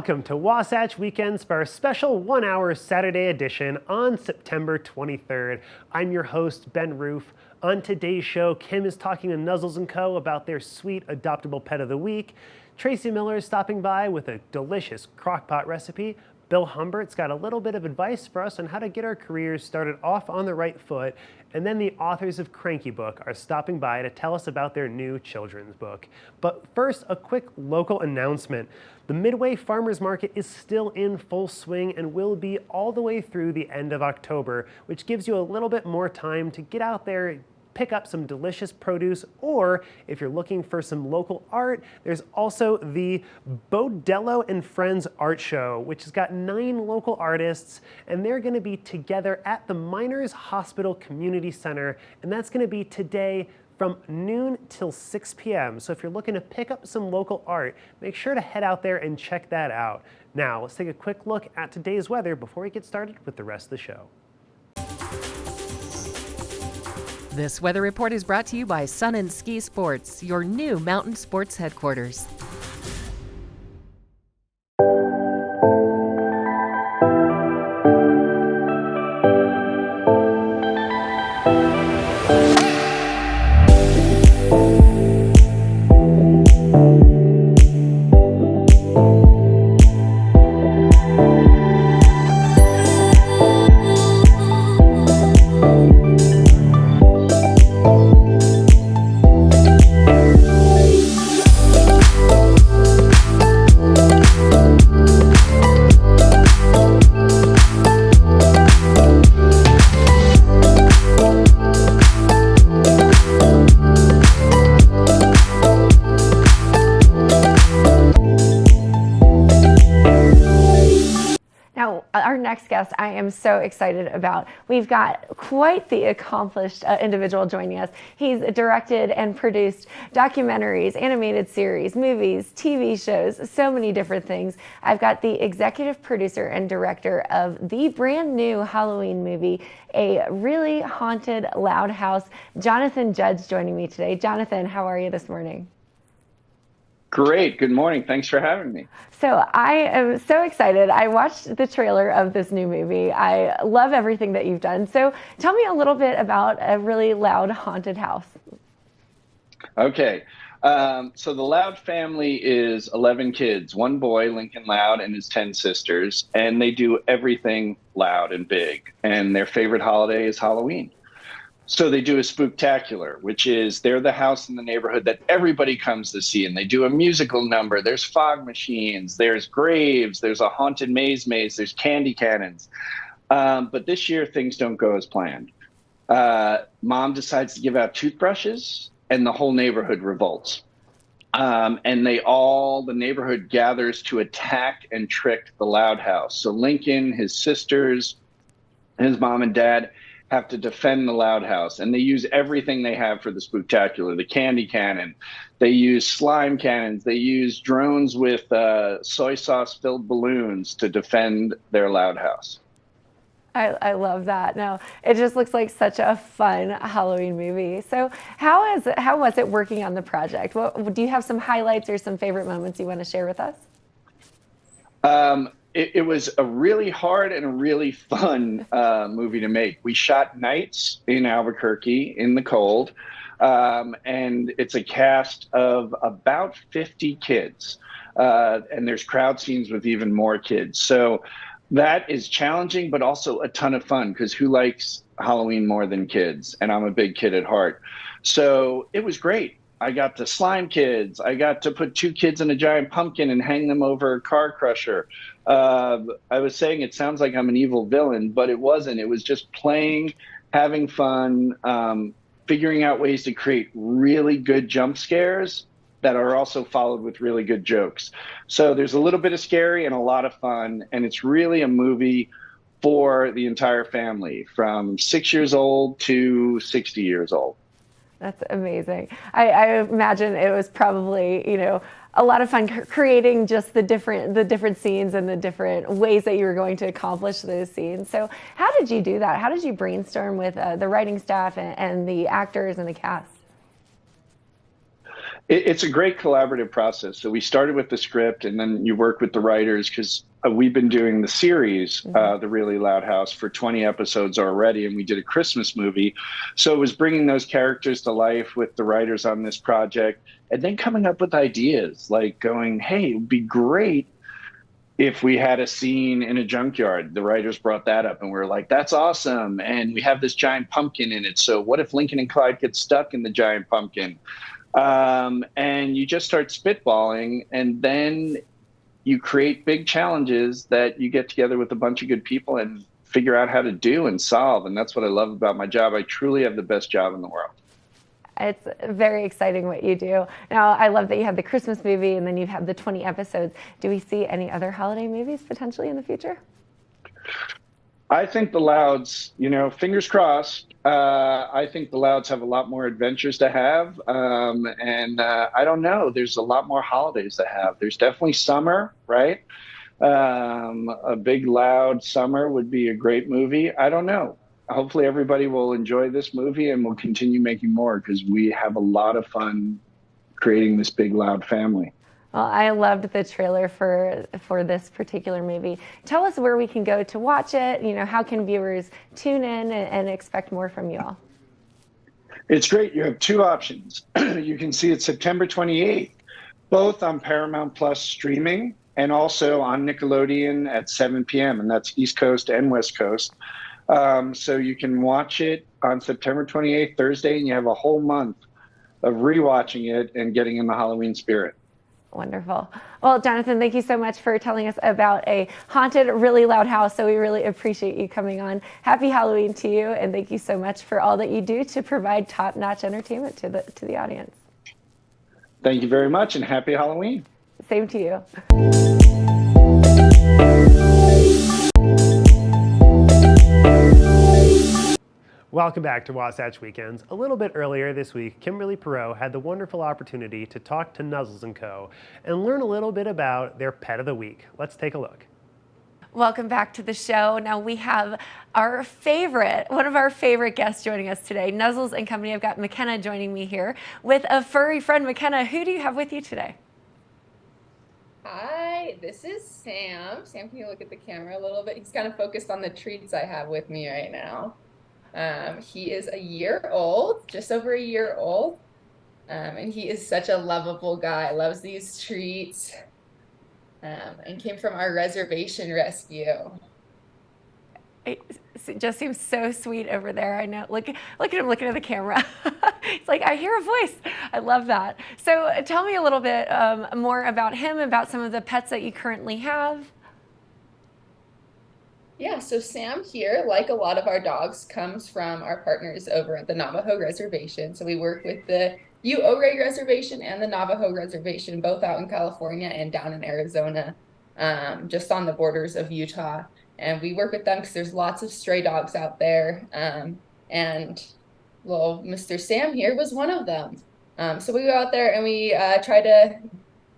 Welcome to Wasatch Weekends for our special 1-hour Saturday edition on September 23rd. I'm your host, Ben Roof. On today's show, Kim is talking to Nuzzles Co about their sweet adoptable pet of the week. Tracy Miller is stopping by with a delicious crockpot recipe. Bill Humbert's got a little bit of advice for us on how to get our careers started off on the right foot. And then the authors of Cranky Book are stopping by to tell us about their new children's book. But first, a quick local announcement. The Midway Farmers Market is still in full swing and will be all the way through the end of October, which gives you a little bit more time to get out there, pick up some delicious produce, or if you're looking for some local art, there's also the Bodello and Friends Art Show, which has got 9 local artists, and they're gonna be together at the Miners Hospital Community Center, and that's gonna be today from noon till 6 p.m. So if you're looking to pick up some local art, make sure to head out there and check that out. Now, let's take a quick look at today's weather before we get started with the rest of the show. This weather report is brought to you by Sun and Ski Sports, your new mountain sports headquarters. Our next guest, I am so excited about. We've got quite the accomplished individual joining us. He's directed and produced documentaries, animated series, movies, TV shows, so many different things. I've got the executive producer and director of the brand new Halloween movie, A Really Haunted Loud House, Jonathan Judge, joining me today. Jonathan, how are you this morning? Great. Good morning. Thanks for having me. So I am so excited. I watched the trailer of this new movie. I love everything that you've done. So tell me a little bit about A Really Loud Haunted House. Okay. So the Loud family is 11 kids, 1 boy, Lincoln Loud, and his 10 sisters, and they do everything loud and big. And their favorite holiday is Halloween. So they do a spooktacular, which is they're the house in the neighborhood that everybody comes to see, and they do a musical number. There's fog machines, there's graves, there's a haunted maze, there's candy cannons. But this year, things don't go as planned. Mom decides to give out toothbrushes, and the whole neighborhood revolts. And the neighborhood gathers to attack and trick the Loud house. So Lincoln, his sisters, his mom and dad have to defend the Loud house, and they use everything they have for the spooktacular. The candy cannon, they use slime cannons, they use drones with soy sauce filled balloons to defend their Loud house. I love that. No, it just looks like such a fun Halloween movie. So how was it working on the project? Do you have some highlights or some favorite moments you want to share with us? It was a really hard and a really fun movie to make. We shot nights in Albuquerque in the cold, and it's a cast of about 50 kids, and there's crowd scenes with even more kids. So that is challenging, but also a ton of fun, because who likes Halloween more than kids? And I'm a big kid at heart. So it was great. I got to slime kids. I got to put 2 kids in a giant pumpkin and hang them over a car crusher. I was saying it sounds like I'm an evil villain, but it wasn't. It was just playing, having fun, figuring out ways to create really good jump scares that are also followed with really good jokes. So there's a little bit of scary and a lot of fun, and it's really a movie for the entire family, from 6 years old to 60 years old. That's amazing. I imagine it was probably, a lot of fun creating just the different scenes and the different ways that you were going to accomplish those scenes. So how did you do that? How did you brainstorm with the writing staff and the actors and the cast? It's a great collaborative process. So we started with the script, and then you work with the writers because we've been doing the series, The Really Loud House, for 20 episodes already, and we did a Christmas movie. So it was bringing those characters to life with the writers on this project, and then coming up with ideas like going, hey, it would be great if we had a scene in a junkyard. The writers brought that up, and we were like, that's awesome. And we have this giant pumpkin in it. So what if Lincoln and Clyde get stuck in the giant pumpkin? And you just start spitballing, and then you create big challenges that you get together with a bunch of good people and figure out how to do and solve. And that's what I love about my job. I truly have the best job in the world. It's very exciting what you do. Now, I love that you have the Christmas movie and then you have the 20 episodes. Do we see any other holiday movies potentially in the future? I think the Louds, fingers crossed. I think the Louds have a lot more adventures to have. And I don't know, there's a lot more holidays to have. There's definitely summer, right? A big Loud summer would be a great movie. I don't know. Hopefully everybody will enjoy this movie and we'll continue making more because we have a lot of fun creating this big Loud family. Well, I loved the trailer for this particular movie. Tell us where we can go to watch it. How can viewers tune in and expect more from you all? It's great. You have two options. You can see it September 28th, both on Paramount Plus streaming and also on Nickelodeon at 7 p.m. And that's East Coast and West Coast. So you can watch it on September 28th, Thursday, and you have a whole month of rewatching it and getting in the Halloween spirit. Wonderful. Well, Jonathan, thank you so much for telling us about a haunted, really loud house. So we really appreciate you coming on. Happy Halloween to you, and thank you so much for all that you do to provide top-notch entertainment to the audience. Thank you very much, and happy Halloween. Same to you. Welcome back to Wasatch Weekends. A little bit earlier this week, Kimberly Perot had the wonderful opportunity to talk to Nuzzles Co. and learn a little bit about their pet of the week. Let's take a look. Welcome back to the show. Now we have one of our favorite guests joining us today, Nuzzles and Company. I've got McKenna joining me here with a furry friend. McKenna, who do you have with you today? Hi, this is Sam. Sam, can you look at the camera a little bit? He's kind of focused on the treats I have with me right now. He is a year old, just over a year old, and he is such a lovable guy, loves these treats, and came from our reservation rescue. It just seems so sweet over there. I know. Look at him looking at the camera. It's like, I hear a voice. I love that. So tell me a little bit more about him, about some of the pets that you currently have. Yeah, so Sam here, like a lot of our dogs, comes from our partners over at the Navajo Reservation. So we work with the Ute Reservation and the Navajo Reservation, both out in California and down in Arizona, just on the borders of Utah. And we work with them because there's lots of stray dogs out there. And well, Mr. Sam here was one of them. So we go out there and we try to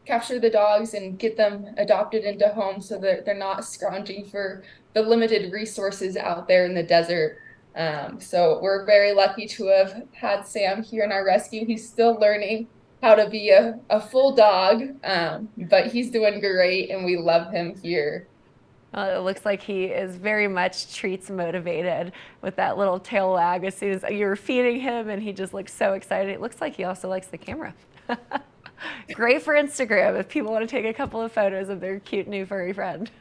capture the dogs and get them adopted into homes so that they're not scrounging for the limited resources out there in the desert. So we're very lucky to have had Sam here in our rescue. He's still learning how to be a full dog, but he's doing great and we love him here. It looks like he is very much treats motivated with that little tail wag as soon as you're feeding him, and he just looks so excited. It looks like he also likes the camera. Great for Instagram if people want to take a couple of photos of their cute new furry friend.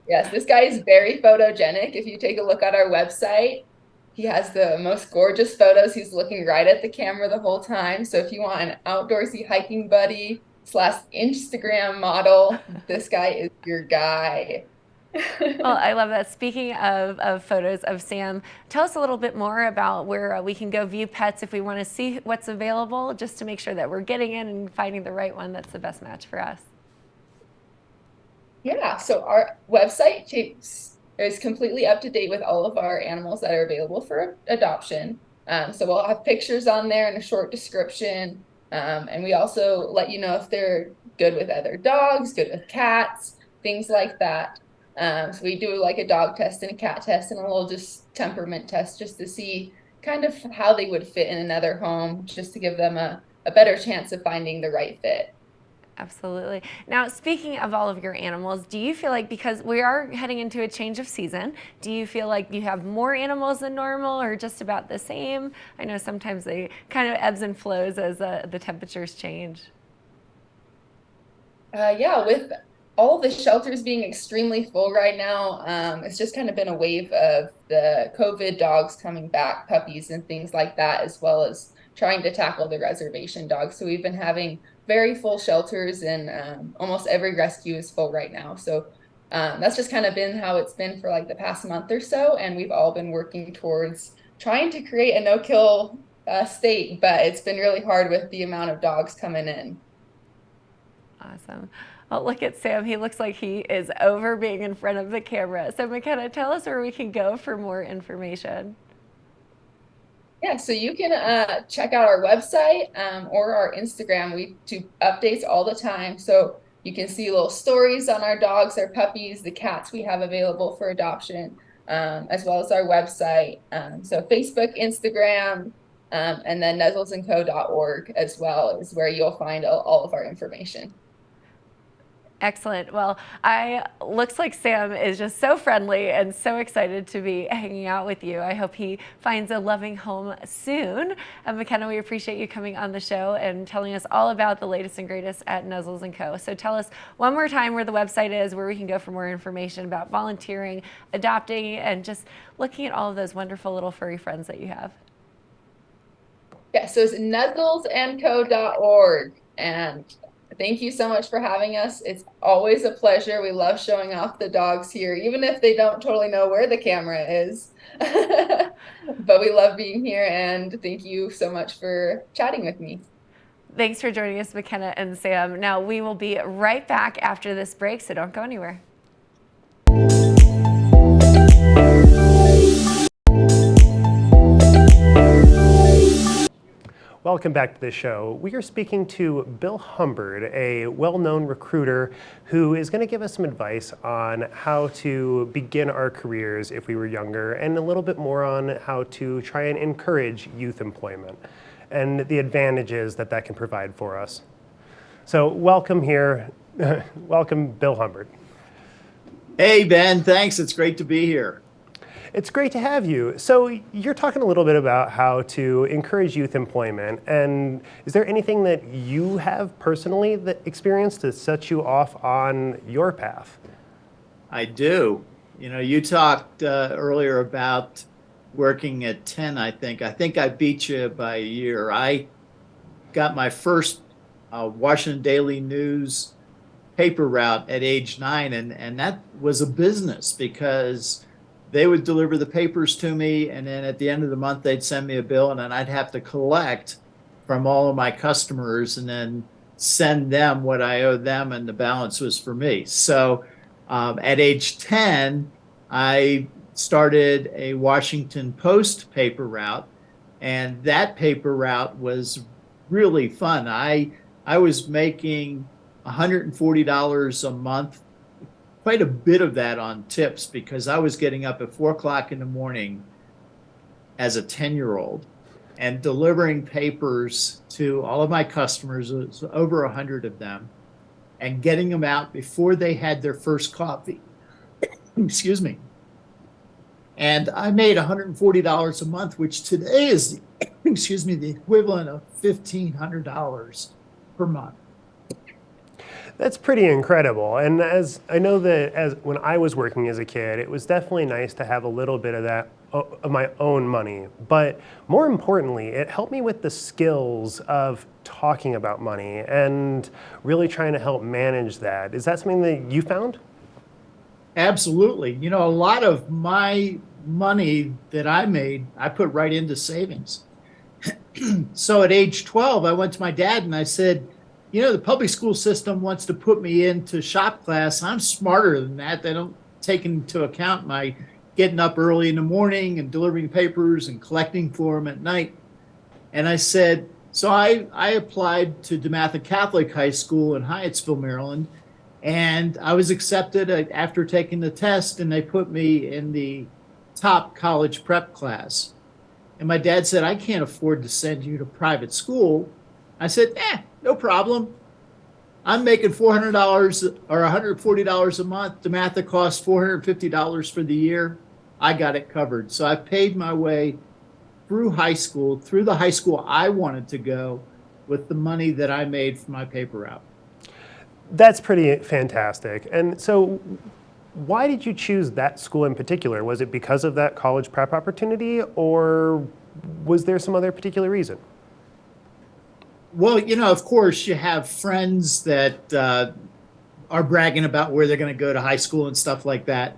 Yes, this guy is very photogenic. If you take a look at our website, he has the most gorgeous photos. He's looking right at the camera the whole time. So if you want an outdoorsy hiking buddy / Instagram model, this guy is your guy. Well, I love that. Speaking of photos of Sam, tell us a little bit more about where we can go view pets if we want to see what's available, just to make sure that we're getting in and finding the right one that's the best match for us. Yeah, so our website is completely up to date with all of our animals that are available for adoption. So we'll have pictures on there and a short description. And we also let you know if they're good with other dogs, good with cats, things like that. So we do like a dog test and a cat test and a little just temperament test just to see kind of how they would fit in another home, just to give them a a better chance of finding the right fit. Absolutely. Now, speaking of all of your animals, do you feel like, because we are heading into a change of season, do you feel like you have more animals than normal or just about the same? I know sometimes they kind of ebbs and flows as the temperatures change. Yeah, with all the shelters being extremely full right now, it's just kind of been a wave of the COVID dogs coming back, puppies and things like that, as well as trying to tackle the reservation dogs. So we've been having very full shelters, and almost every rescue is full right now. So that's just kind of been how it's been for like the past month or so. And we've all been working towards trying to create a no-kill state, but it's been really hard with the amount of dogs coming in. Awesome. Well, look at Sam. He looks like he is over being in front of the camera. So McKenna, tell us where we can go for more information. Yeah, so you can check out our website or our Instagram. We do updates all the time. So you can see little stories on our dogs, our puppies, the cats we have available for adoption, as well as our website. So Facebook, Instagram, and then nuzzlesandco.org as well is where you'll find all of our information. Excellent. Well, looks like Sam is just so friendly and so excited to be hanging out with you. I hope he finds a loving home soon. McKenna, we appreciate you coming on the show and telling us all about the latest and greatest at Nuzzles Co. So tell us one more time where the website is, where we can go for more information about volunteering, adopting, and just looking at all of those wonderful little furry friends that you have. Yeah, so it's nuzzlesandco.org. And thank you so much for having us. It's always a pleasure. We love showing off the dogs here, even if they don't totally know where the camera is. But we love being here, and thank you so much for chatting with me. Thanks for joining us, McKenna and Sam. Now, we will be right back after this break, so don't go anywhere. Welcome back to the show. We are speaking to Bill Humbert, a well-known recruiter who is going to give us some advice on how to begin our careers if we were younger, and a little bit more on how to try and encourage youth employment and the advantages that that can provide for us. So welcome here. Welcome, Bill Humbert. Hey, Ben, thanks. It's great to be here. It's great to have you. So you're talking a little bit about how to encourage youth employment, and is there anything that you have personally that experienced to set you off on your path? I do. You know, you talked earlier about working at 10, I think. I think I beat you by a year. I got my first Washington Daily News paper route at age 9, and that was a business because they would deliver the papers to me, and then at the end of the month, they'd send me a bill, and then I'd have to collect from all of my customers and then send them what I owed them, and the balance was for me. So at age 10, I started a Washington Post paper route, and that paper route was really fun. I was making $140 a month, quite a bit of that on tips, because I was getting up at 4 o'clock in the morning as a 10-year-old and delivering papers to all of my customers. It was over 100 of them, and getting them out before they had their first coffee. Excuse me. And I made $140 a month, which today is, excuse me, the equivalent of $1,500 per month. That's pretty incredible. And as I know that as when I was working as a kid, it was definitely nice to have a little bit of that of my own money. But more importantly, it helped me with the skills of talking about money and really trying to help manage that. Is that something that you found? Absolutely. You know, a lot of my money that I made, I put right into savings. So at age 12, I went to my dad and I said, you know, the public school system wants to put me into shop class. I'm smarter than that. They don't take into account my getting up early in the morning and delivering papers and collecting for them at night. And I said, so I applied to DeMatha Catholic High School in Hyattsville, Maryland. And I was accepted after taking the test, and they put me in the top college prep class. And my dad said, I can't afford to send you to private school. I said, no problem. I'm making $400 or $140 a month. The math, it costs $450 for the year. I got it covered. So I paid my way through high school, through the high school I wanted to go, with the money that I made from my paper route. That's pretty fantastic. And so why did you choose that school in particular? Was it because of that college prep opportunity, or was there some other particular reason? Well, of course, you have friends that are bragging about where they're going to go to high school and stuff like that.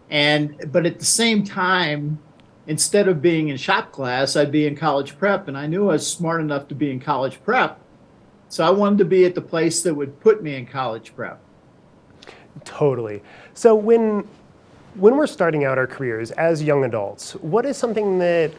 But at the same time, instead of being in shop class, I'd be in college prep, and I knew I was smart enough to be in college prep. So I wanted to be at the place that would put me in college prep. Totally. So when we're starting out our careers as young adults, what is something that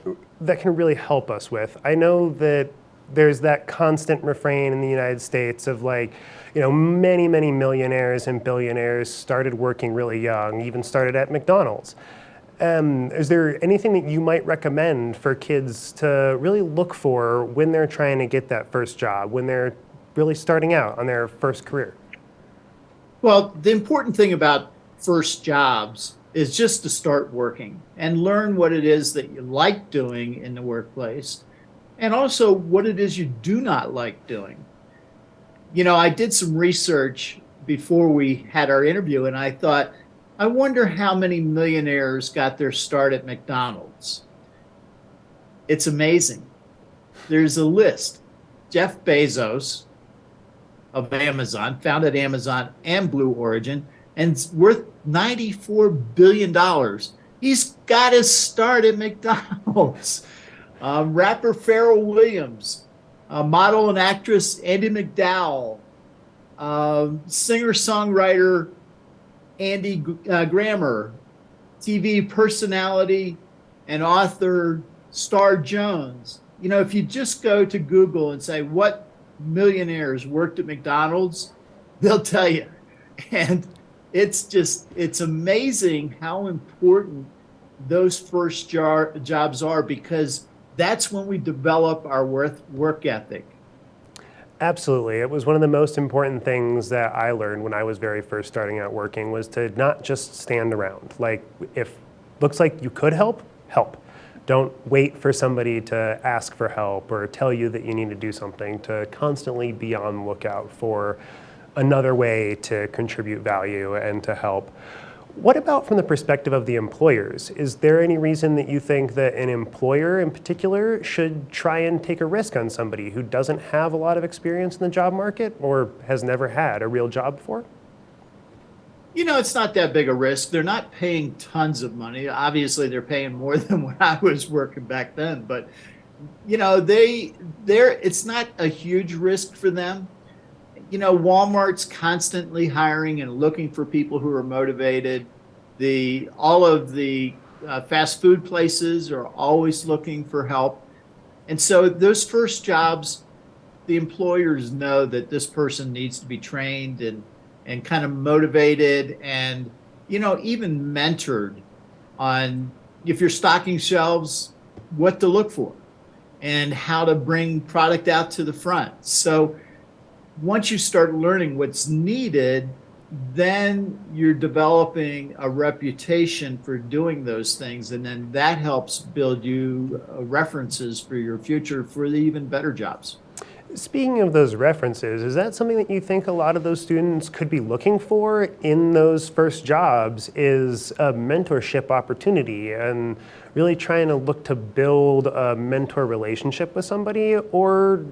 can really help us with? I know that there's that constant refrain in the United States of many, many millionaires and billionaires started working really young, even started at McDonald's. Is there anything that you might recommend for kids to really look for when they're trying to get that first job, when they're really starting out on their first career? Well, the important thing about first jobs is just to start working and learn what it is that you like doing in the workplace, and also what it is you do not like doing. I did some research before we had our interview, and I thought, I wonder how many millionaires got their start at McDonald's. It's amazing. There's a list. Jeff Bezos of Amazon, founded Amazon and Blue Origin, and it's worth $94 billion. He's got his start at McDonald's. Rapper Pharrell Williams, model and actress Andy McDowell, singer-songwriter Andy Grammer, TV personality and author Star Jones. If you just go to Google and say, what millionaires worked at McDonald's, they'll tell you. And it's amazing how important those first jobs are, because that's when we develop our work ethic. Absolutely. It was one of the most important things that I learned when I was very first starting out working, was to not just stand around. If looks like you could help. Don't wait for somebody to ask for help or tell you that you need to do something, to constantly be on the lookout for another way to contribute value and to help. What about from the perspective of the employers? Is there any reason that you think that an employer in particular should try and take a risk on somebody who doesn't have a lot of experience in the job market or has never had a real job before? It's not that big a risk. They're not paying tons of money. Obviously, they're paying more than when I was working back then. But, it's not a huge risk for them. Walmart's constantly hiring and looking for people who are motivated. All of the fast food places are always looking for help. And so those first jobs, the employers know that this person needs to be trained and kind of motivated and, even mentored on, if you're stocking shelves, what to look for and how to bring product out to the front. So once you start learning what's needed, then you're developing a reputation for doing those things. And then that helps build you references for your future for the even better jobs. Speaking of those references, is that something that you think a lot of those students could be looking for in those first jobs, is a mentorship opportunity and really trying to look to build a mentor relationship with somebody? Or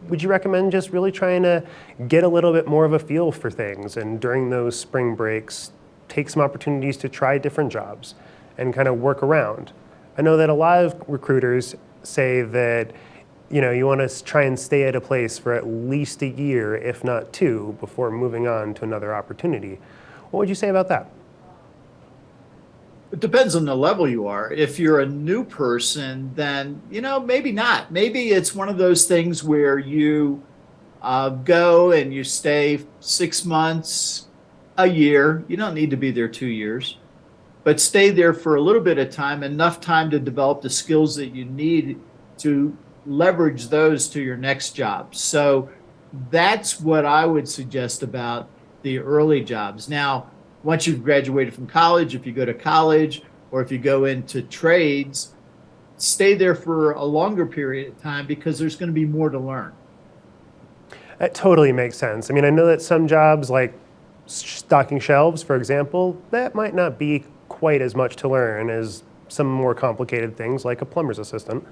would you recommend just really trying to get a little bit more of a feel for things, and during those spring breaks, take some opportunities to try different jobs and kind of work around? I know that a lot of recruiters say that you want to try and stay at a place for at least a year, if not two, before moving on to another opportunity. What would you say about that? It depends on the level you are. If you're a new person, then, maybe not. Maybe it's one of those things where you go and you stay 6 months, a year. You don't need to be there 2 years, but stay there for a little bit of time, enough time to develop the skills that you need to leverage those to your next job. So that's what I would suggest about the early jobs. Now, once you've graduated from college, if you go to college or if you go into trades, stay there for a longer period of time because there's going to be more to learn. That totally makes sense. I mean, I know that some jobs like stocking shelves, for example, that might not be quite as much to learn as some more complicated things like a plumber's assistant.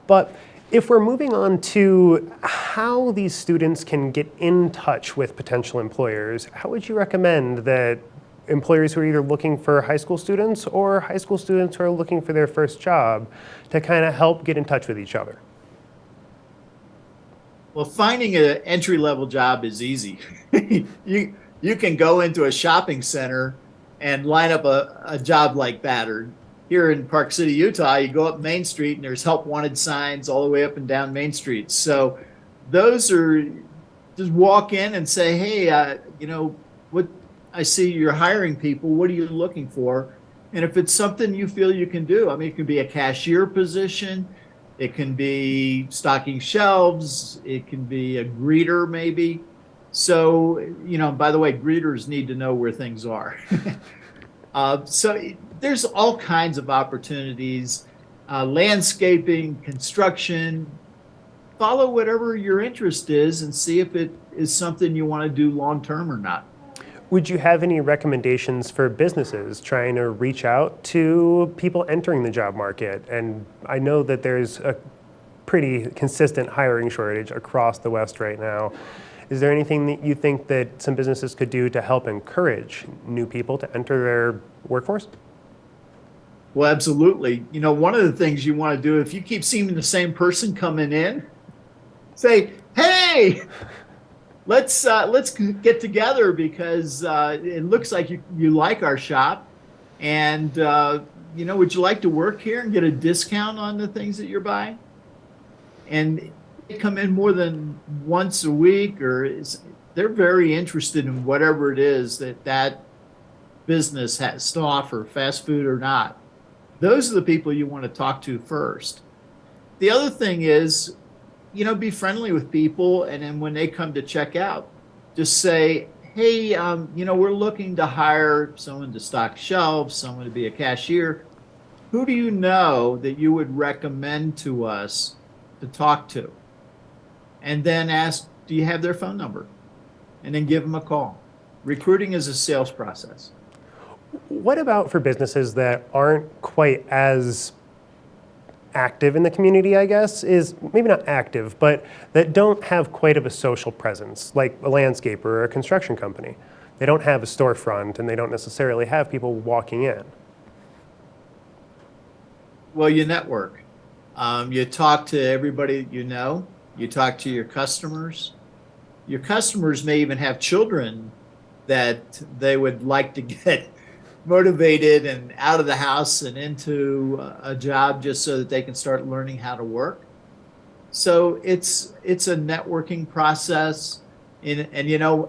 But if we're moving on to how these students can get in touch with potential employers, how would you recommend that employers who are either looking for high school students or high school students who are looking for their first job to kind of help get in touch with each other? Well, finding an entry-level job is easy. You can go into a shopping center and line up a job like that. Or here in Park City, Utah, you go up Main Street and there's help wanted signs all the way up and down Main Street. So those are just walk in and say, hey, what I see you're hiring people. What are you looking for? And if it's something you feel you can do, I mean, it can be a cashier position. It can be stocking shelves. It can be a greeter maybe. So, by the way, greeters need to know where things are. So there's all kinds of opportunities, landscaping, construction. Follow whatever your interest is and see if it is something you want to do long-term or not. Would you have any recommendations for businesses trying to reach out to people entering the job market? And I know that there's a pretty consistent hiring shortage across the West right now. Is there anything that you think that some businesses could do to help encourage new people to enter their workforce? Well, absolutely. One of the things you want to do, if you keep seeing the same person coming in, say, hey, let's get together because it looks like you like our shop. And, would you like to work here and get a discount on the things that you're buying? And they come in more than once a week, they're very interested in whatever it is that business has to offer, fast food or not. Those are the people you want to talk to first. The other thing is, be friendly with people. And then when they come to check out, just say, hey, we're looking to hire someone to stock shelves, someone to be a cashier. Who do you know that you would recommend to us to talk to? And then ask, do you have their phone number? And then give them a call. Recruiting is a sales process. What about for businesses that aren't quite as active in the community, I guess, is maybe not active, but that don't have quite of a social presence, like a landscaper or a construction company? They don't have a storefront and they don't necessarily have people walking in. Well, you network. You talk to everybody you know. You talk to your customers. Your customers may even have children that they would like to get motivated and out of the house and into a job just so that they can start learning how to work. So it's a networking process. And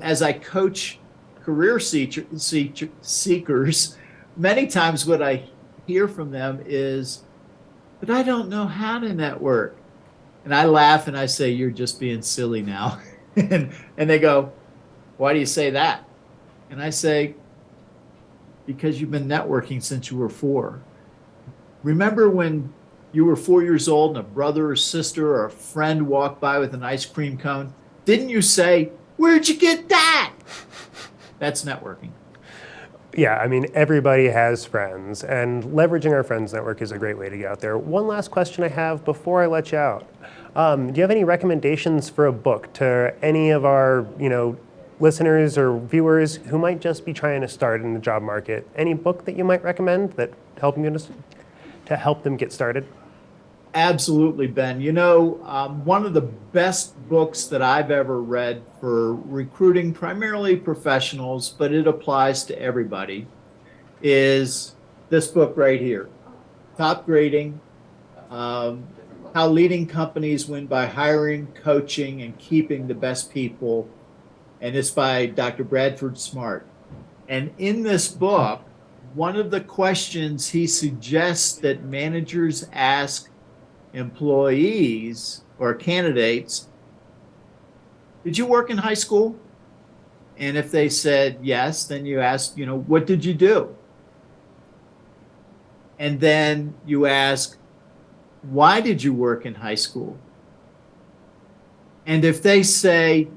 as I coach career seekers, many times what I hear from them is, but I don't know how to network. And I laugh and I say, you're just being silly now. and they go, why do you say that? And I say, because you've been networking since you were 4. Remember when you were 4 years old and a brother or sister or a friend walked by with an ice cream cone? Didn't you say, where'd you get that? That's networking. Yeah, I mean, everybody has friends, and leveraging our friends network is a great way to get out there. One last question I have before I let you out. Do you have any recommendations for a book to any of our, listeners or viewers who might just be trying to start in the job market? Any book that you might recommend that help them get started? Absolutely, Ben. One of the best books that I've ever read for recruiting primarily professionals, but it applies to everybody, is this book right here, Top Grading, How Leading Companies Win by Hiring, Coaching, and Keeping the Best People. And it's by Dr. Bradford Smart. And in this book, one of the questions he suggests that managers ask employees or candidates, did you work in high school? And if they said yes, then you ask, what did you do? And then you ask, why did you work in high school? And if they say,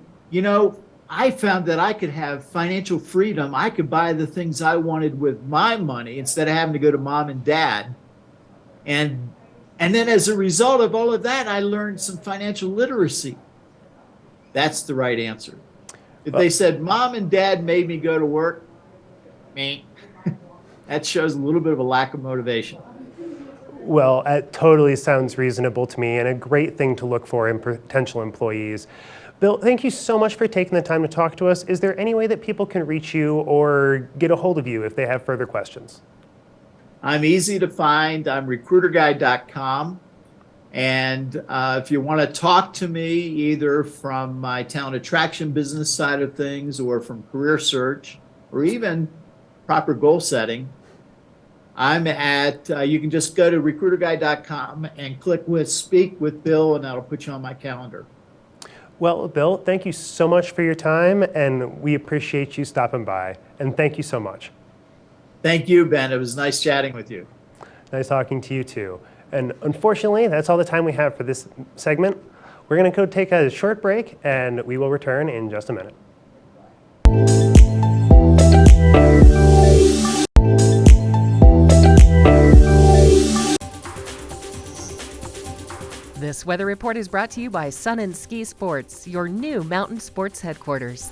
I found that I could have financial freedom, I could buy the things I wanted with my money instead of having to go to mom and dad. And then as a result of all of that, I learned some financial literacy. That's the right answer. If they said, mom and dad made me go to work, that shows a little bit of a lack of motivation. Well, it totally sounds reasonable to me and a great thing to look for in potential employees. Bill, thank you so much for taking the time to talk to us. Is there any way that people can reach you or get a hold of you if they have further questions? I'm easy to find. I'm recruiterguide.com. And if you want to talk to me either from my talent attraction business side of things or from career search or even proper goal setting, I'm at, you can just go to recruiterguide.com and click with Speak with Bill, and that'll put you on my calendar. Well, Bill, thank you so much for your time, and we appreciate you stopping by. And thank you so much. Thank you, Ben. It was nice chatting with you. Nice talking to you, too. And unfortunately, that's all the time we have for this segment. We're going to go take a short break, and we will return in just a minute. This weather report is brought to you by Sun and Ski Sports, your new mountain sports headquarters.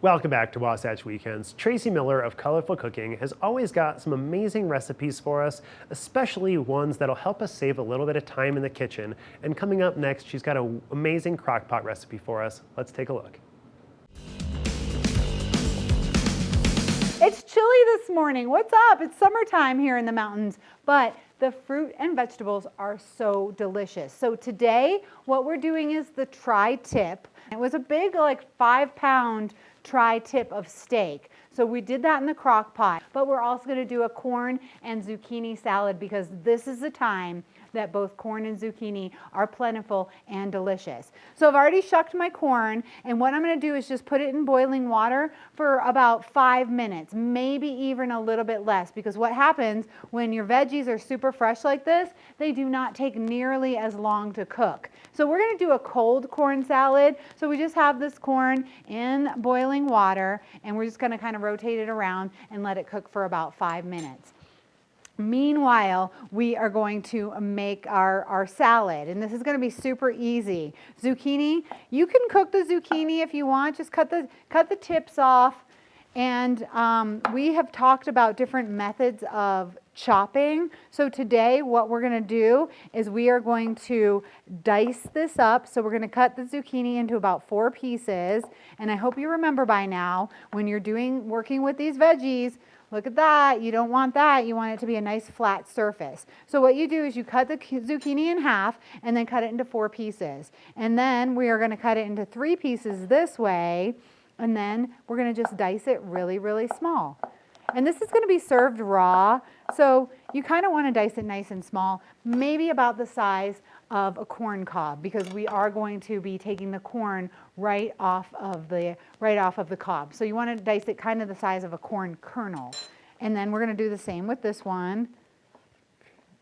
Welcome back to Wasatch Weekends. Tracy Miller of Colorful Cooking has always got some amazing recipes for us, especially ones that'll help us save a little bit of time in the kitchen. And coming up next, she's got an amazing crock pot recipe for us. Let's take a look. It's chilly this morning. What's up? It's summertime here in the mountains, but the fruit and vegetables are so delicious. So today, what we're doing is the tri-tip. It was a big, 5-pound tri-tip of steak. So we did that in the crock pot, but we're also going to do a corn and zucchini salad because this is the time that both corn and zucchini are plentiful and delicious. So I've already shucked my corn, and what I'm going to do is just put it in boiling water for about 5 minutes, maybe even a little bit less, because what happens when your veggies are super fresh like this, they do not take nearly as long to cook. So we're going to do a cold corn salad. So we just have this corn in boiling water, and we're just going to kind of rotate it around and let it cook for about 5 minutes. Meanwhile, we are going to make our salad, and this is going to be super easy. Zucchini, you can cook the zucchini if you want, just cut the tips off. And we have talked about different methods of chopping. So today what we're going to do is we are going to dice this up. So we're going to cut the zucchini into about 4 pieces. And I hope you remember by now, when you're working with these veggies, look at that. You don't want that. You want it to be a nice flat surface. So what you do is you cut the zucchini in half and then cut it into 4 pieces. And then we are going to cut it into 3 pieces this way. And then we're going to just dice it really, really small. And this is going to be served raw. So you kind of want to dice it nice and small, maybe about the size of a corn cob, because we are going to be taking the corn right off of the cob. So you want to dice it kind of the size of a corn kernel. And then we're going to do the same with this one.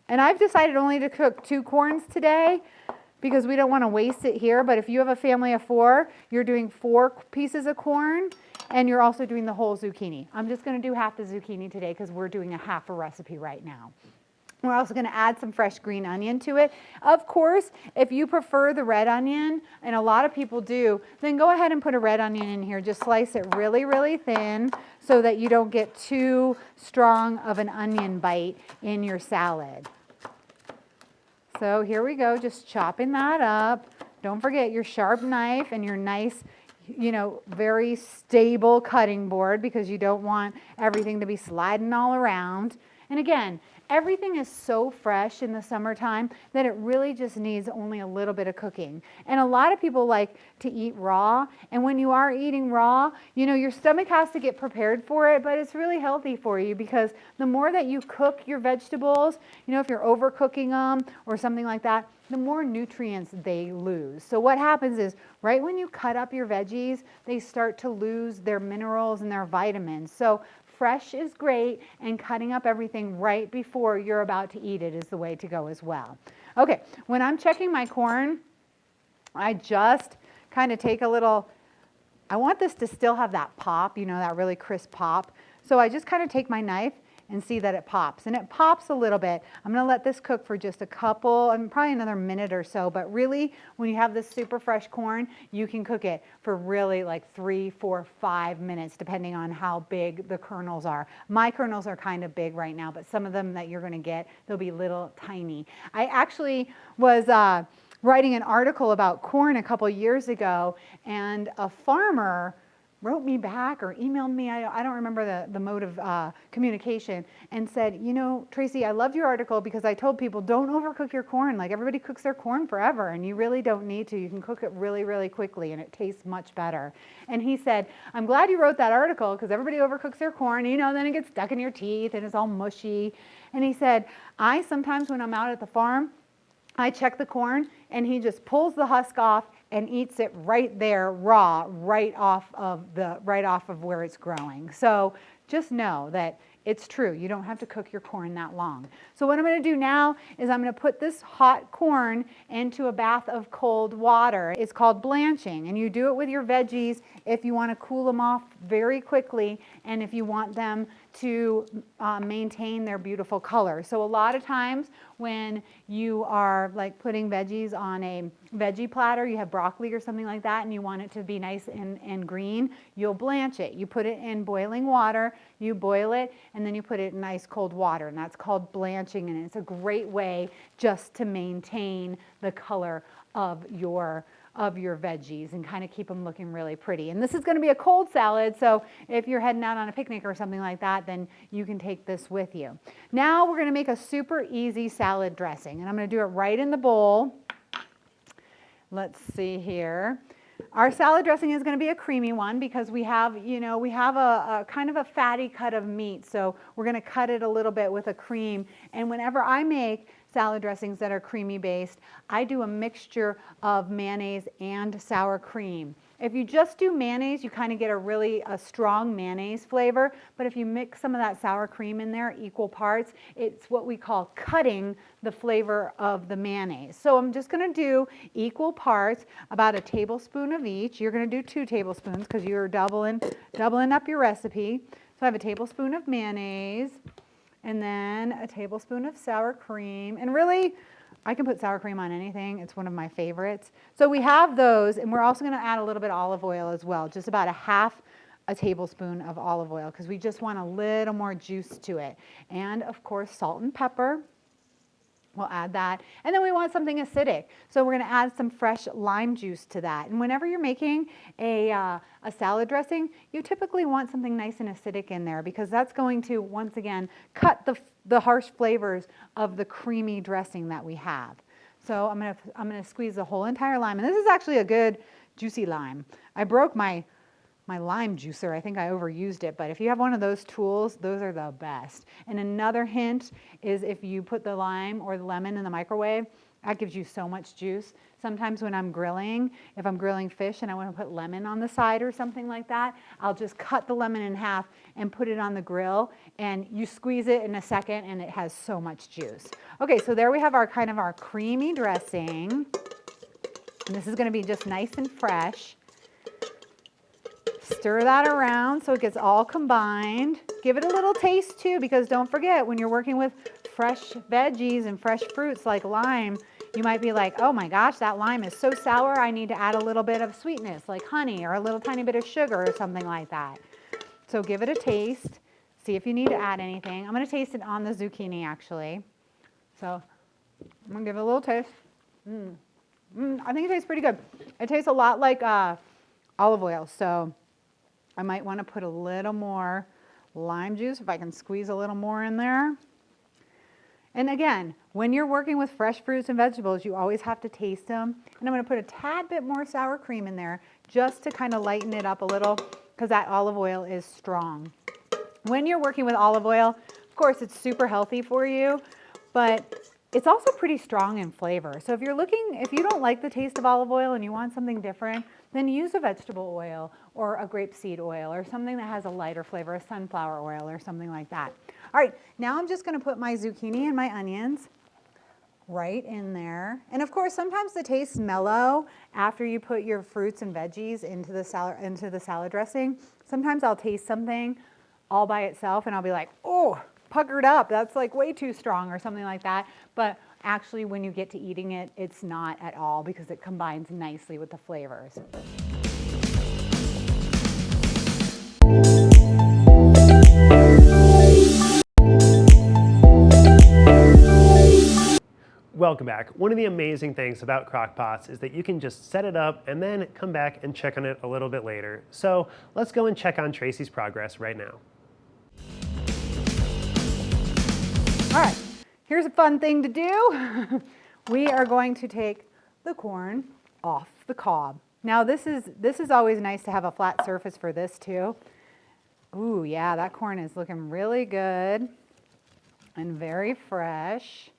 And I've decided only to cook 2 corns today because we don't want to waste it here. But if you have a family of 4, you're doing 4 pieces of corn and you're also doing the whole zucchini. I'm just going to do half the zucchini today because we're doing a half a recipe right now. We're also going to add some fresh green onion to it. Of course, if you prefer the red onion, and a lot of people do, then go ahead and put a red onion in here. Just slice it really, really thin so that you don't get too strong of an onion bite in your salad. So here we go, just chopping that up. Don't forget your sharp knife and your nice, very stable cutting board, because you don't want everything to be sliding all around. And again, everything is so fresh in the summertime that it really just needs only a little bit of cooking. And a lot of people like to eat raw. And when you are eating raw, your stomach has to get prepared for it, but it's really healthy for you, because the more that you cook your vegetables, if you're overcooking them or something like that, the more nutrients they lose. So what happens is, right when you cut up your veggies, they start to lose their minerals and their vitamins. So fresh is great, and cutting up everything right before you're about to eat it is the way to go as well. Okay, when I'm checking my corn, I just kind of take a little, I want this to still have that pop, that really crisp pop. So I just kind of take my knife and see that it pops. And it pops a little bit. I'm gonna let this cook for just a couple, and probably another minute or so, but really, when you have this super fresh corn, you can cook it for really like 3, 4, 5 minutes, depending on how big the kernels are. My kernels are kind of big right now, but some of them that you're gonna get, they'll be little tiny. I actually was writing an article about corn a couple years ago, and a farmer wrote me back or emailed me, I don't remember the mode of communication, and said, Tracy, I loved your article because I told people don't overcook your corn. Like, everybody cooks their corn forever, and you really don't need to. You can cook it really, really quickly, and it tastes much better. And he said, I'm glad you wrote that article, because everybody overcooks their corn, then it gets stuck in your teeth and it's all mushy. And he said, I sometimes, when I'm out at the farm, I check the corn, and he just pulls the husk off and eats it right there raw, right off of where it's growing. So just know that it's true. You don't have to cook your corn that long. So what I'm going to do now is I'm going to put this hot corn into a bath of cold water. It's called blanching, and you do it with your veggies if you want to cool them off very quickly, and if you want them to maintain their beautiful color. So a lot of times when you are like putting veggies on a veggie platter, you have broccoli or something like that, and you want it to be nice and green, you'll blanch it. You put it in boiling water, you boil it, and then you put it in ice cold water, and that's called blanching, and it's a great way just to maintain the color of your veggies and kind of keep them looking really pretty. And this is going to be a cold salad, so if you're heading out on a picnic or something like that, then you can take this with you. Now we're going to make a super easy salad dressing, and I'm going to do it right in the bowl. Let's see here. Our salad dressing is going to be a creamy one, because we have a kind of a fatty cut of meat, so we're going to cut it a little bit with a cream. And whenever I make salad dressings that are creamy based, I do a mixture of mayonnaise and sour cream. If you just do mayonnaise, you kind of get a strong mayonnaise flavor, but if you mix some of that sour cream in there, equal parts, it's what we call cutting the flavor of the mayonnaise. So I'm just going to do equal parts, about a tablespoon of each. You're going to do 2 tablespoons because you're doubling up your recipe. So I have a tablespoon of mayonnaise, and then a tablespoon of sour cream. And really, I can put sour cream on anything. It's one of my favorites. So we have those, and we're also going to add a little bit of olive oil as well, just about a tablespoon of olive oil, because we just want a little more juice to it. And of course, salt and pepper. We'll add that. And then we want something acidic, so we're going to add some fresh lime juice to that. And whenever you're making a salad dressing, you typically want something nice and acidic in there, because that's going to, once again, cut the harsh flavors of the creamy dressing that we have. So I'm going to squeeze the whole entire lime. And this is actually a good juicy lime. I broke my lime juicer. I think I overused it, but if you have one of those tools, those are the best. And another hint is, if you put the lime or the lemon in the microwave, that gives you so much juice. Sometimes when I'm grilling, if I'm grilling fish and I want to put lemon on the side or something like that, I'll just cut the lemon in half and put it on the grill, and you squeeze it in a second and it has so much juice. Okay, so there we have our creamy dressing. And this is going to be just nice and fresh. Stir that around so it gets all combined. give it a little taste too, because don't forget, when you're working with fresh veggies and fresh fruits like lime, you might be like, oh my gosh, that lime is so sour, I need to add a little bit of sweetness like honey or a little tiny bit of sugar or something like that. So give it a taste, see if you need to add anything. I'm going to taste it on the zucchini actually. So I'm going to give it a little taste. I think it tastes pretty good. It tastes a lot like olive oil, so I might want to put a little more lime juice if I can squeeze a little more in there. And again, when you're working with fresh fruits and vegetables, you always have to taste them. And I'm going to put a tad bit more sour cream in there just to kind of lighten it up a little, because that olive oil is strong. When you're working with olive oil, of course, it's super healthy for you, but it's also pretty strong in flavor. So if you don't like the taste of olive oil and you want something different, then use a vegetable oil or a grapeseed oil or something that has a lighter flavor, a sunflower oil or something like that. All right, now I'm just going to put my zucchini and my onions right in there. And of course, sometimes the taste's mellow after you put your fruits and veggies into the salad dressing. Sometimes I'll taste something all by itself and I'll be like, oh, puckered up, that's like way too strong or something like that. But actually, when you get to eating it, it's not at all, because it combines nicely with the flavors. Welcome back. One of the amazing things about crock pots is that you can just set it up and then come back and check on it a little bit later. So let's go and check on Tracy's progress right now. All right, here's a fun thing to do. We are going to take the corn off the cob. Now this is always nice to have a flat surface for this too. Ooh, yeah, that corn is looking really good and very fresh.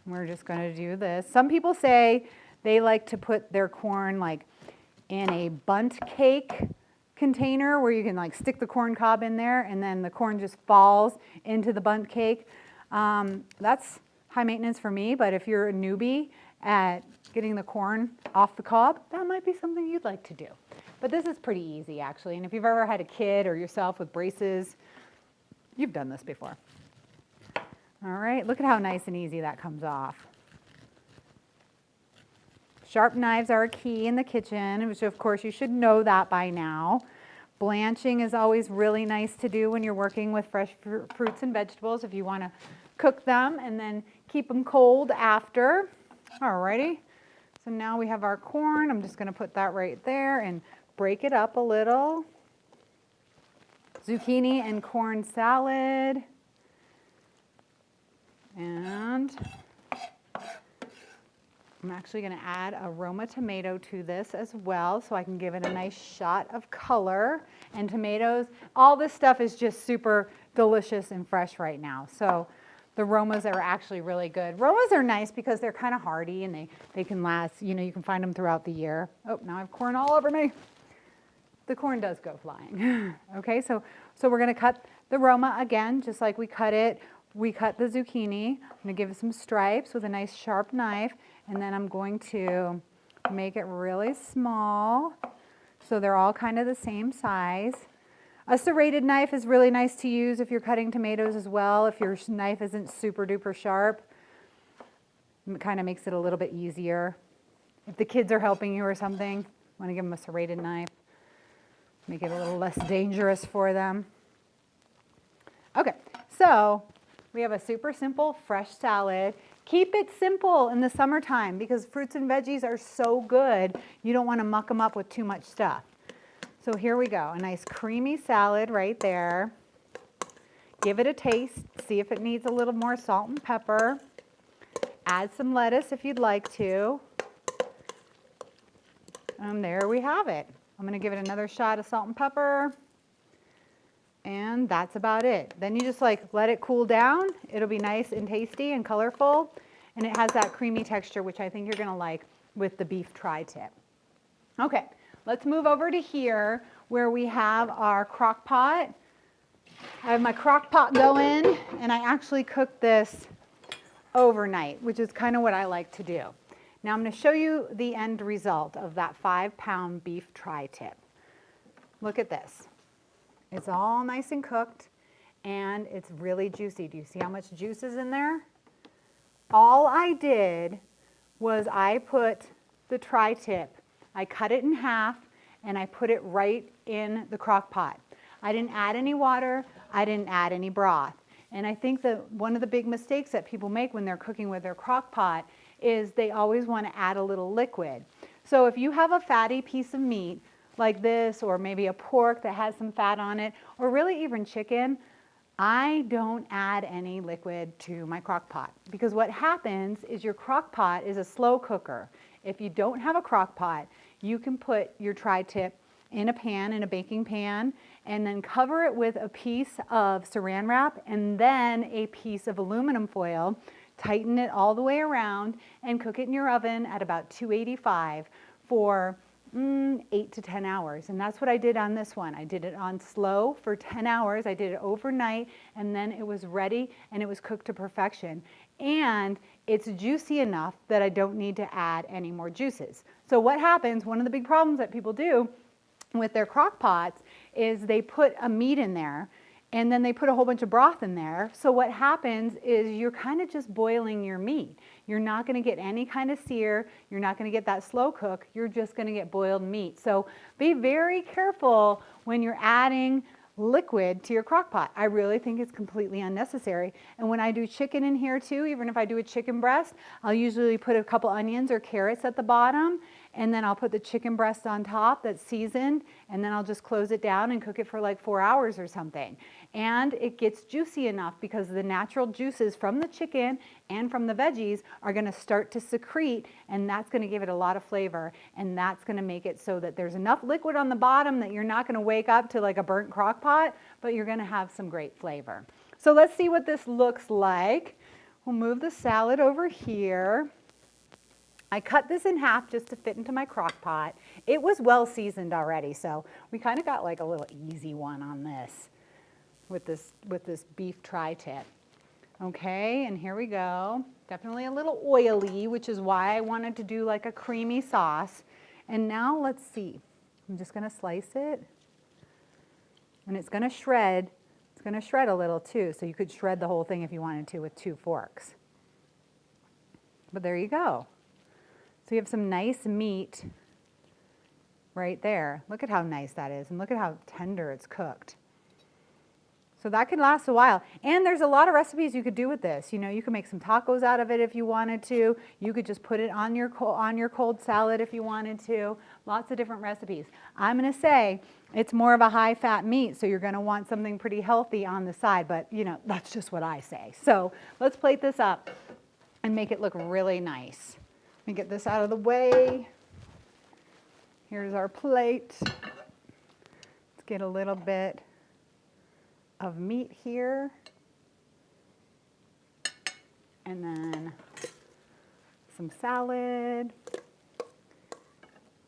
We're just going to do this. Some people say they like to put their corn like in a bundt cake container where you can like stick the corn cob in there and then the corn just falls into the bundt cake. That's high maintenance for me, but if you're a newbie at getting the corn off the cob, that might be something you'd like to do. But this is pretty easy actually, and if you've ever had a kid or yourself with braces, you've done this before. All right, look at how nice and easy that comes off. Sharp knives are a key in the kitchen, which of course you should know that by now. Blanching is always really nice to do when you're working with fresh fruits and vegetables if you want to cook them and then keep them cold after. Alrighty, so now we have our corn. I'm just going to put that right there and break it up a little. Zucchini and corn salad. And I'm actually going to add a Roma tomato to this as well so I can give it a nice shot of color. And tomatoes, all this stuff is just super delicious and fresh right now. So the Romas are actually really good. Romas are nice because they're kind of hardy and they can last, you can find them throughout the year. Oh, now I have corn all over me. The corn does go flying. Okay, so we're going to cut the Roma again, just like we cut it. We cut the zucchini. I'm going to give it some stripes with a nice sharp knife, and then I'm going to make it really small so they're all kind of the same size. A serrated knife is really nice to use if you're cutting tomatoes as well, if your knife isn't super duper sharp. It kind of makes it a little bit easier. If the kids are helping you or something, you want to give them a serrated knife. Make it a little less dangerous for them. Okay, so we have a super simple fresh salad. Keep it simple in the summertime because fruits and veggies are so good. You don't want to muck them up with too much stuff. So here we go, a nice creamy salad right there. Give it a taste, see if it needs a little more salt and pepper. Add some lettuce if you'd like to. And there we have it. I'm going to give it another shot of salt and pepper. And that's about it. Then you just let it cool down. It'll be nice and tasty and colorful. And it has that creamy texture, which I think you're going to like with the beef tri-tip. Okay, let's move over to here where we have our crock pot. I have my crock pot going, and I actually cooked this overnight, which is kind of what I like to do. Now I'm going to show you the end result of that 5-pound beef tri-tip. Look at this. It's all nice and cooked. and it's really juicy. Do you see how much juice is in there? All I did was I put the tri-tip, I cut it in half, and I put it right in the crock pot. I didn't add any water, I didn't add any broth. And I think that one of the big mistakes that people make when they're cooking with their crock pot is they always want to add a little liquid. So if you have a fatty piece of meat like this, or maybe a pork that has some fat on it, or really even chicken, I don't add any liquid to my crock pot, because what happens is your crock pot is a slow cooker. If you don't have a crock pot, you can put your tri-tip in a pan, in a baking pan, and then cover it with a piece of saran wrap and then a piece of aluminum foil. Tighten it all the way around and cook it in your oven at about 285 for 8 to 10 hours. And that's what I did on this one. I did it on slow for 10 hours. I did it overnight, and then it was ready and it was cooked to perfection. And it's juicy enough that I don't need to add any more juices. So what happens, one of the big problems that people do with their crock pots is they put a meat in there and then they put a whole bunch of broth in there. So what happens is you're kind of just boiling your meat. You're not going to get any kind of sear. You're not going to get that slow cook. You're just going to get boiled meat. So be very careful when you're adding liquid to your crock pot. I really think it's completely unnecessary. And when I do chicken in here too, even if I do a chicken breast, I'll usually put a couple onions or carrots at the bottom, and then I'll put the chicken breast on top that's seasoned, and then I'll just close it down and cook it for like 4 hours or something. And it gets juicy enough because the natural juices from the chicken and from the veggies are going to start to secrete, and that's going to give it a lot of flavor, and that's going to make it so that there's enough liquid on the bottom that you're not going to wake up to like a burnt crock pot, but you're going to have some great flavor. So let's see what this looks like. We'll move the salad over here. I cut this in half just to fit into my crock pot. It was well seasoned already, so we kind of got like a little easy one on this with this beef tri-tip. Okay, and here we go. Definitely a little oily, which is why I wanted to do like a creamy sauce. And now let's see. I'm just gonna slice it, and it's gonna shred. It's gonna shred a little too, so you could shred the whole thing if you wanted to with 2 forks. But there you go. So you have some nice meat right there. Look at how nice that is, and look at how tender it's cooked. So that can last a while. And there's a lot of recipes you could do with this. You know, you can make some tacos out of it if you wanted to. You could just put it on your cold salad if you wanted to. Lots of different recipes. I'm going to say it's more of a high-fat meat, so you're going to want something pretty healthy on the side. But, you know, that's just what I say. So let's plate this up and make it look really nice. Let me get this out of the way. Here's our plate. Let's get a little bit of meat here, and then some salad.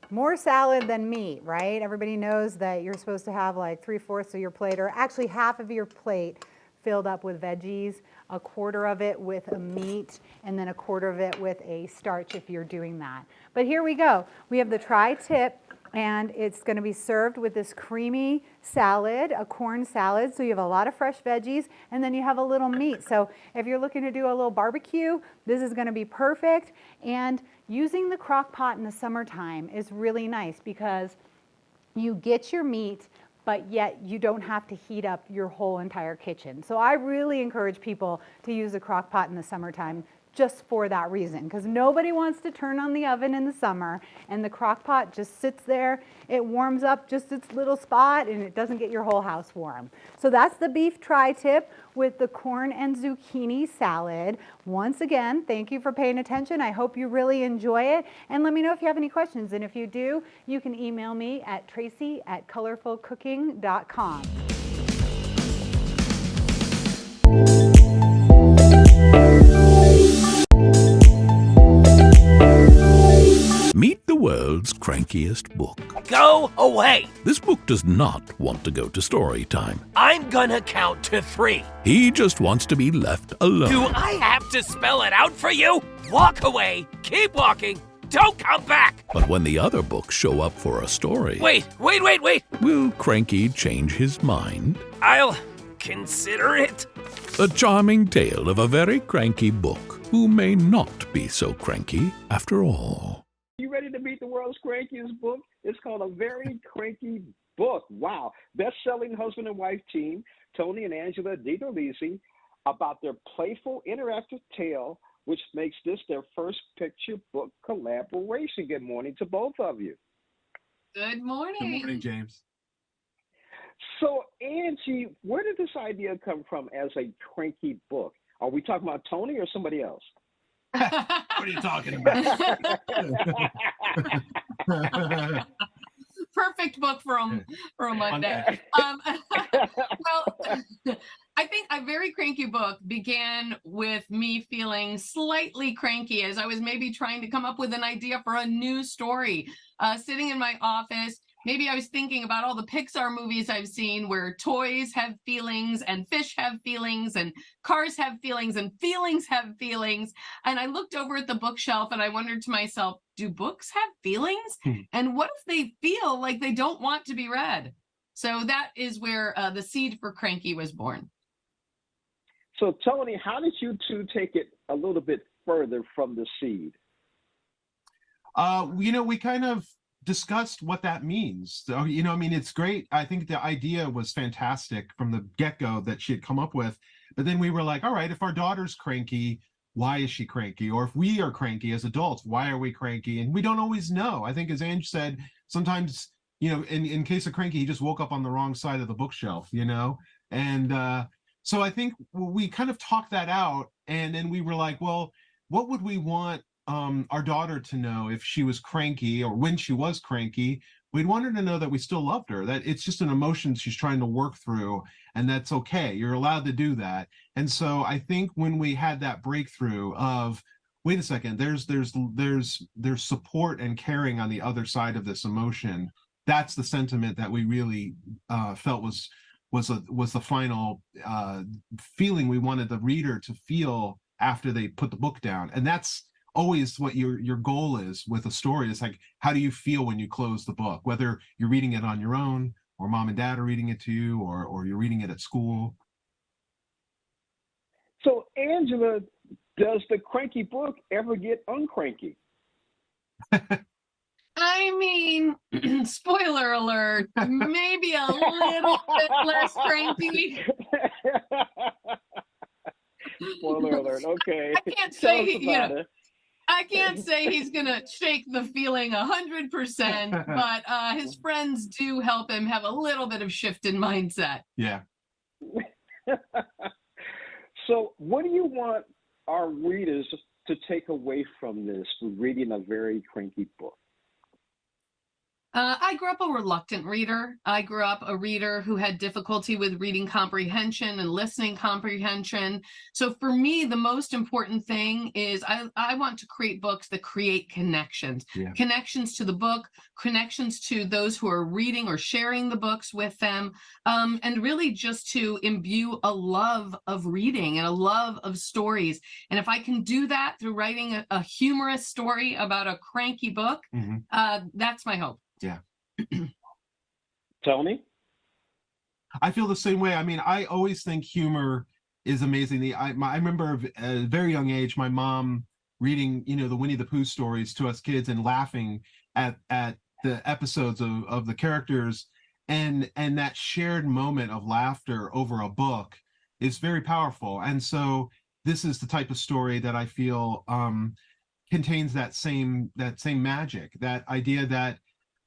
More salad than meat, right? Everybody knows that you're supposed to have like 3/4 of your plate, or actually half of your plate filled up with veggies, 1/4 of it with a meat, and then 1/4 of it with a starch if you're doing that. But here we go. We have the tri-tip, and it's going to be served with this creamy salad, a corn salad. So you have a lot of fresh veggies, and then you have a little meat. So if you're looking to do a little barbecue, this is going to be perfect. And using the crock pot in the summertime is really nice because you get your meat, but yet you don't have to heat up your whole entire kitchen. So I really encourage people to use a crock pot in the summertime just for that reason, because nobody wants to turn on the oven in the summer, and the crock pot just sits there. It warms up just its little spot, and it doesn't get your whole house warm. So that's the beef tri-tip with the corn and zucchini salad. Once again, thank you for paying attention. I hope you really enjoy it, and let me know if you have any questions. And if you do, you can email me at tracy@colorfulcooking.com. Meet the world's crankiest book. Go away! This book does not want to go to story time. I'm gonna count to 3. He just wants to be left alone. Do I have to spell it out for you? Walk away, keep walking, don't come back! But when the other books show up for a story... Wait! Will Cranky change his mind? I'll consider it. The charming tale of a very cranky book who may not be so cranky after all. You ready to meet the world's crankiest book? It's called A Very Cranky Book. Wow. Best-selling husband and wife team, Tony and Angela DiTerlizzi, about their playful, interactive tale, which makes this their first picture book collaboration. Good morning to both of you. Good morning. Good morning, James. So, Angie, where did this idea come from as a cranky book? Are we talking about Tony or somebody else? What are you talking about? Perfect book for a Monday. Well, I think A Very Cranky Book began with me feeling slightly cranky as I was maybe trying to come up with an idea for a new story. Sitting in my office, maybe I was thinking about all the Pixar movies I've seen where toys have feelings and fish have feelings and cars have feelings and feelings have feelings. And I looked over at the bookshelf and I wondered to myself, do books have feelings? And what if they feel like they don't want to be read? So that is where the seed for Cranky was born. So, Tony, how did you two take it a little bit further from the seed? We kind of discussed what that means. So, I mean, it's great. I think the idea was fantastic from the get-go that she had come up with. But then we were like, all right, if our daughter's cranky, why is she cranky? Or if we are cranky as adults, why are we cranky? And we don't always know. I think, as Ange said, sometimes, in case of Cranky, he just woke up on the wrong side of the bookshelf, And so I think we kind of talked that out. And then we were like, well, what would we want our daughter to know if she was cranky, or when she was cranky? We'd want her to know that we still loved her, that it's just an emotion she's trying to work through, and that's okay. You're allowed to do that. And so I think when we had that breakthrough of, wait a second, there's support and caring on the other side of this emotion, that's the sentiment that we really felt was the final feeling we wanted the reader to feel after they put the book down. And that's always what your goal is with a story. It's like, how do you feel when you close the book, whether you're reading it on your own or mom and dad are reading it to you, or you're reading it at school. So, Angela, does the cranky book ever get uncranky? I mean, spoiler alert, maybe a little bit less cranky. Spoiler alert, okay. I can't say he's gonna shake the feeling 100%, but his friends do help him have a little bit of shift in mindset. Yeah. So what do you want our readers to take away from this, reading A Very Cranky Book? I grew up a reluctant reader. I grew up a reader who had difficulty with reading comprehension and listening comprehension. So for me, the most important thing is I want to create books that create connections, connections to the book, connections to those who are reading or sharing the books with them, and really just to imbue a love of reading and a love of stories. And if I can do that through writing a humorous story about a cranky book, that's my hope. Yeah. Tony? I feel the same way. I mean, I always think humor is amazing. I remember at a very young age, my mom reading, the Winnie the Pooh stories to us kids and laughing at the episodes of the characters, and that shared moment of laughter over a book is very powerful. And so this is the type of story that I feel contains that same magic, that idea that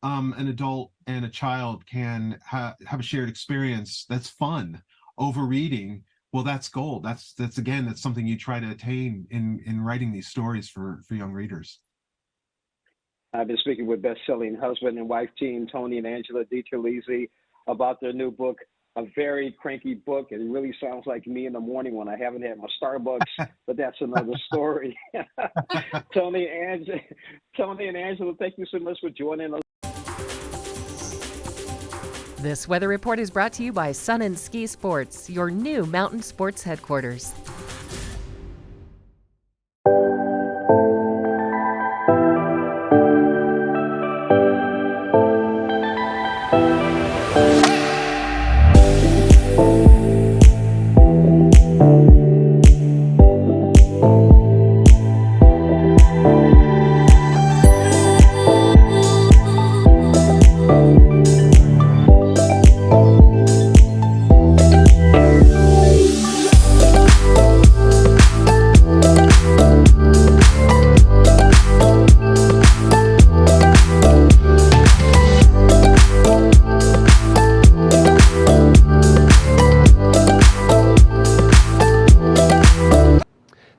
an adult and a child can have a shared experience that's fun over reading. Well, that's gold. That's something you try to attain in writing these stories for young readers. I've been speaking with best-selling husband and wife team Tony and Angela DiTerlizzi about their new book, A Very Cranky Book. It really sounds like me in the morning when I haven't had my Starbucks, but that's another story. Tony and Angela, thank you so much for joining us. This weather report is brought to you by Sun & Ski Sports, your new mountain sports headquarters.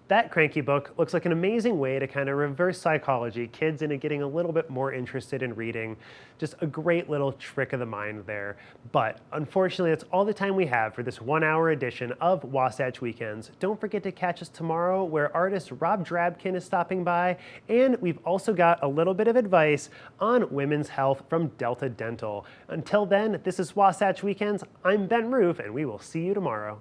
That cranky book looks like an amazing way to kind of reverse psychology kids into getting a little bit more interested in reading. Just a great little trick of the mind there. But unfortunately, that's all the time we have for this 1-hour edition of Wasatch Weekends. Don't forget to catch us tomorrow where artist Rob Drabkin is stopping by. And we've also got a little bit of advice on women's health from Delta Dental. Until then, this is Wasatch Weekends. I'm Ben Roof, and we will see you tomorrow.